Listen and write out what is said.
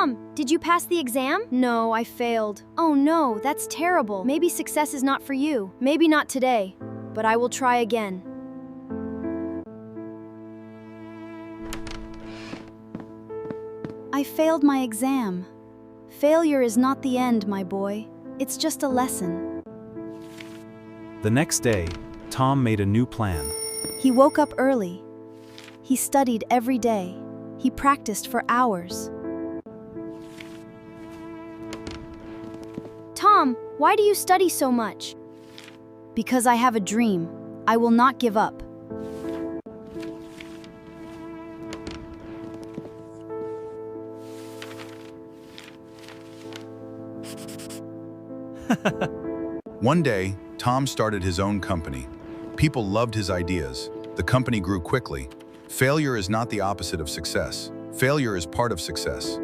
Tom, did you pass the exam? No, I failed. Oh no, that's terrible. Maybe success is not for you. Maybe not today, but I will try again. I failed my exam. Failure is not the end, my boy. It's just a lesson. The next day, Tom made a new plan. He woke up early. He studied every day. He practiced for hours. Tom, why do you study so much? Because I have a dream. I will not give up. One day, Tom started his own company. People loved his ideas. The company grew quickly. Failure is not the opposite of success. Failure is part of success.